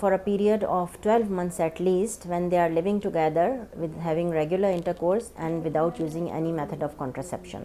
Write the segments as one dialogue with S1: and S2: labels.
S1: for a period of 12 months at least when they are living together with having regular intercourse and without using any method of contraception.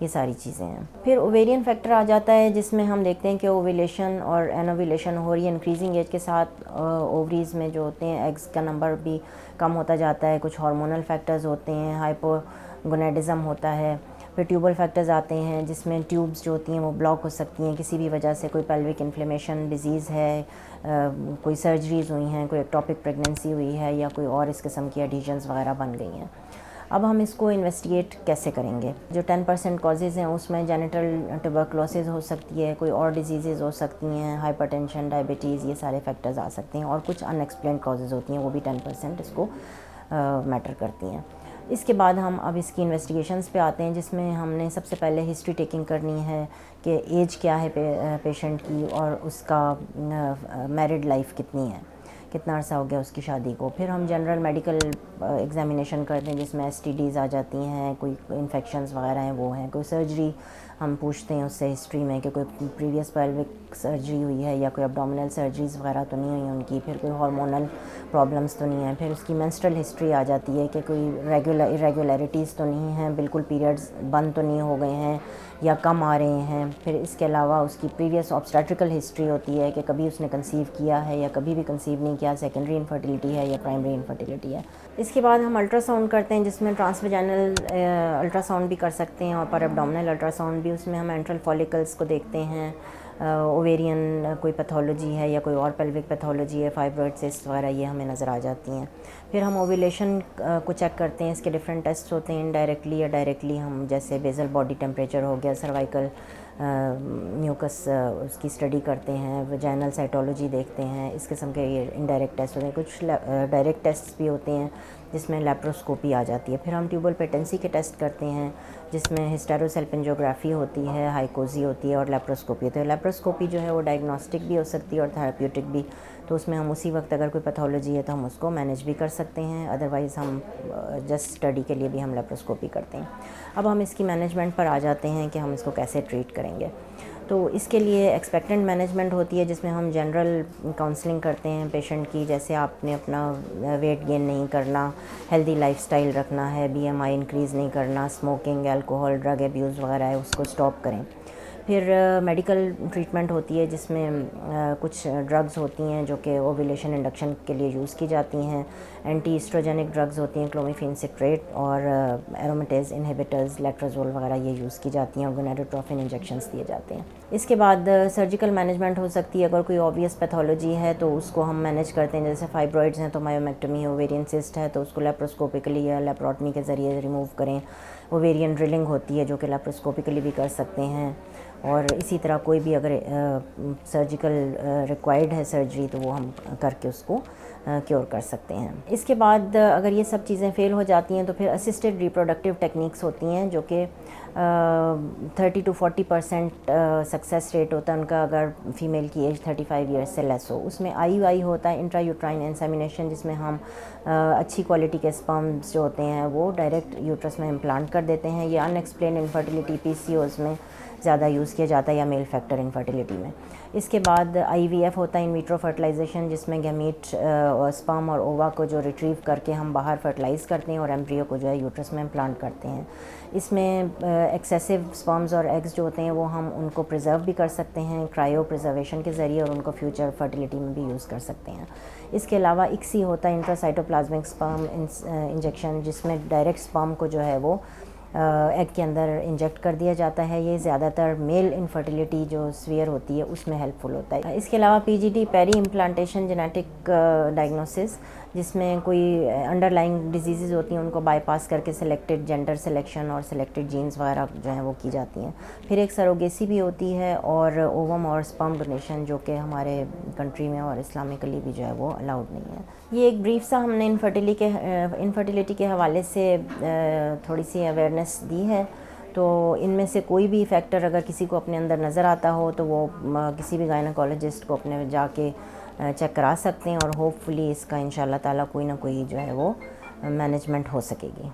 S1: یہ ساری چیزیں ہیں. پھر ovarian factor آ جاتا ہے جس میں ہم دیکھتے ہیں کہ اوویلیشن اور اینوویلیشن ہو رہی ہے. انکریزنگ ایج کے ساتھ اووریز میں جو ہوتے ہیں ایگز کا نمبر بھی کم ہوتا جاتا ہے. کچھ ہارمونل فیکٹرز ہوتے ہیں, ہائپوگونیڈزم ہوتا ہے. پھر ٹیوبل فیکٹرز آتے ہیں جس میں ٹیوبز جو ہوتی ہیں وہ بلاک ہو سکتی ہیں کسی بھی وجہ سے. کوئی پیلوک انفلیمیشن ڈیزیز ہے, کوئی سرجریز ہوئی ہیں, کوئی ایکٹوپک پریگننسی ہوئی ہے, یا کوئی اور اس قسم کی ایڈیشنز وغیرہ بن گئی ہیں. اب ہم اس کو انویسٹیگیٹ کیسے کریں گے؟ جو 10% کازز ہیں اس میں جینیٹل ٹیوبرکلوسس ہو سکتی ہے, کوئی اور ڈیزیزز ہو سکتی ہیں, ہائپر ٹینشن, ڈائبٹیز, یہ سارے فیکٹرز آ سکتے ہیں. اور کچھ ان ایکسپلینڈ کازز ہوتی ہیں, وہ بھی 10% اس کو میٹر کرتی ہیں. اس کے بعد ہم اب اس کی انویسٹیگیشنز پہ آتے ہیں جس میں ہم نے سب سے پہلے ہسٹری ٹیکنگ کرنی ہے کہ ایج کیا ہے پیشنٹ کی, اور اس کا میرڈ لائف کتنی ہے, کتنا عرصہ ہو گیا اس کی شادی کو. پھر ہم جنرل میڈیکل ایگزامینیشن کرتے ہیں جس میں ایس ٹی ڈیز آ جاتی ہیں, کوئی انفیکشنز وغیرہ ہیں وہ ہیں. کوئی سرجری ہم پوچھتے ہیں اس سے ہسٹری میں کہ کوئی پریویس پیلوک سرجری ہوئی ہے یا کوئی ابڈومینل سرجریز وغیرہ تو نہیں ہوئی ہیں ان کی. پھر کوئی ہارمونل پرابلمس تو نہیں ہیں. پھر اس کی مینسٹرل ہسٹری آ جاتی ہے کہ کوئی ارریگولیرٹیز تو نہیں ہیں, بالکل پیریڈز بند تو نہیں ہو گئے ہیں یا کم آ رہے ہیں. پھر اس کے علاوہ اس کی پریویس آبسٹیٹریکل ہسٹری ہوتی ہے کہ کبھی اس نے کنسیو کیا ہے یا کبھی بھی کنسیو نہیں کیا, سیکنڈری انفرٹیلیٹی ہے یا پرائمری انفرٹیلیٹی ہے. اس کے بعد ہم الٹرا ساؤنڈ کرتے ہیں جس میں ٹرانس ویجینل الٹرا ساؤنڈ بھی کر سکتے ہیں اور پر ایبڈومینل الٹرا ساؤنڈ بھی. اس میں ہم اینٹرل فالیکلس کو دیکھتے ہیں, اوویرین کوئی پیتھولوجی ہے یا کوئی اور پیلوک پیتھولوجی ہے, فائبرائڈ سسٹ وغیرہ یہ ہمیں نظر آ جاتی ہیں. پھر ہم اوویلیشن کو چیک کرتے ہیں. اس کے ڈفرینٹ ٹیسٹ ہوتے ہیں, انڈائریکٹلی یا ڈائریکٹلی. ہم جیسے بیزل باڈی ٹیمپریچر ہو گیا, سروائکل میوکس اس کی اسٹڈی کرتے ہیں, ویجائنل سائٹولوجی دیکھتے ہیں. اس قسم کے یہ انڈائریکٹ ٹیسٹ ہوتے ہیں. کچھ ڈائریکٹ ٹیسٹ بھی ہوتے ہیں جس میں لیپروسکوپی آ جاتی ہے. پھر ہم ٹیوبل پیٹنسی کے ٹیسٹ کرتے ہیں جس میں ہسٹیروسیلپنجوگرافی ہوتی ہے, ہائیکوزی ہوتی ہے اور لیپروسکوپی ہوتی ہے. لیپروسکوپی جو ہے وہ ڈائگنوسٹک بھی ہو سکتی ہے اور تھراپیوٹک بھی. تو اس میں ہم اسی وقت اگر کوئی پیتھولوجی ہے تو ہم اس کو مینیج بھی کر سکتے ہیں, ادروائز ہم جسٹ اسٹڈی کے لیے بھی ہم لیپروسکوپی کرتے ہیں. اب ہم اس کی مینجمنٹ پر آ جاتے ہیں کہ ہم اس کو کیسے ٹریٹ کریں گے. تو اس کے لیے ایکسپیکٹنٹ مینجمنٹ ہوتی ہے جس میں ہم جنرل کاؤنسلنگ کرتے ہیں پیشنٹ کی. جیسے آپ نے اپنا ویٹ گین نہیں کرنا, ہیلدی لائف سٹائل رکھنا ہے, بی ایم آئی انکریز نہیں کرنا, اسموکنگ, الکوہول, ڈرگ ایبیوز وغیرہ ہے اس کو اسٹاپ کریں. پھر میڈیکل ٹریٹمنٹ ہوتی ہے جس میں کچھ ڈرگز ہوتی ہیں جو کہ اوویلیشن انڈکشن کے لیے یوز کی جاتی ہیں. اینٹی ایسٹروجینک ڈرگز ہوتی ہیں, کلومیفین سٹریٹ اور ایرومیٹیز انہیبیٹرز, لیٹرازول وغیرہ یہ یوز کی جاتی ہیں, اور گوناڈوٹروفن انجیکشنز دیے جاتے ہیں. اس کے بعد سرجیکل مینجمنٹ ہو سکتی ہے. اگر کوئی آبویس پیتھولوجی ہے تو اس کو ہم مینیج کرتے ہیں. جیسے فائبرائڈز ہیں تو مایومیکٹمی, اوویرین سسٹ ہے تو اس کو لیپروسکوپیکلی یا لیپروٹمی کے ذریعے ریموو کریں. اوویرین ڈرلنگ ہوتی ہے جو کہ لیپروسکوپیکلی بھی کر سکتے ہیں. اور اسی طرح کوئی بھی اگر سرجیکل ریکوائرڈ ہے سرجری تو وہ ہم کر کے اس کو کیور کر سکتے ہیں. اس کے بعد اگر یہ سب چیزیں فیل ہو جاتی ہیں تو پھر اسسٹڈ ریپروڈکٹیو ٹیکنیکس ہوتی ہیں جو کہ 30 to 40% سکسیس ریٹ ہوتا ہے ان کا اگر فیمیل کی ایج 35 ایئرس سے لیس ہو. اس میں آئی ہوتا ہے, انٹرا یوٹرائن انسیمینیشن, جس میں ہم اچھی کوالٹی کے اسپرمز جو ہوتے ہیں وہ ڈائریکٹ یوٹرس میں امپلانٹ کر دیتے ہیں. یہ ان ایکسپلینڈ انفرٹیلیٹی پی سی اوز میں زیادہ یوز کیا جاتا ہے یا میل فیکٹر انفرٹیلیٹی میں. اس کے بعد آئی وی ایف ہوتا ہے, ان ویٹرو فرٹیلائزیشن, جس میں گیمیٹ اسپرم اور اووا کو جو ریٹریو کر کے ہم باہر فرٹیلائز کرتے ہیں اور ایمبریو کو جو ہے یوٹرس میں امپلانٹ کرتے ہیں. اس میں ایکسیسو اسپرمز اور ایگز جو ہوتے ہیں وہ ہم ان کو پریزرو بھی کر سکتے ہیں کرائیو پریزرویشن کے ذریعے, اور ان کو فیوچر فرٹیلیٹی میں بھی یوز کر سکتے ہیں. اس کے علاوہ ایکسی ہوتا ہے, انٹراسائٹوپلازمک اسپرم انجیکشن, جس میں ڈائریکٹ اسپرم کو جو ہے وہ ایگ کے اندر انجیکٹ کر دیا جاتا ہے. یہ زیادہ تر میل انفرٹیلیٹی جو سویئر ہوتی ہے اس میں ہیلپ فل ہوتا ہے. اس کے علاوہ پی جی ٹی, پیری امپلانٹیشن جینیٹک ڈائگنوسس, جس میں کوئی انڈر لائنگ ڈیزیزز ہوتی ہیں ان کو بائی پاس کر کے سلیکٹڈ جینڈر سلیکشن اور سلیکٹڈ جینز وغیرہ جو ہیں وہ کی جاتی ہیں. پھر ایک سروگیسی بھی ہوتی ہے, اور اووم اور اسپرم ڈونیشن جو کہ ہمارے کنٹری میں اور اسلامکلی بھی جو ہے وہ الاؤڈ نہیں ہے. یہ ایک بریف سا ہم نے انفرٹیلیٹی کے حوالے سے تھوڑی سی اویئرنیس دی ہے. تو ان میں سے کوئی بھی فیکٹر اگر کسی کو اپنے اندر نظر آتا ہو تو وہ کسی بھی گائنیکولوجسٹ کو اپنے جا کے چیک کرا سکتے ہیں, اور ہوپ فلی اس کا انشاء اللہ تعالیٰ کوئی نہ کوئی جو ہے وہ مینجمنٹ ہو سکے گی.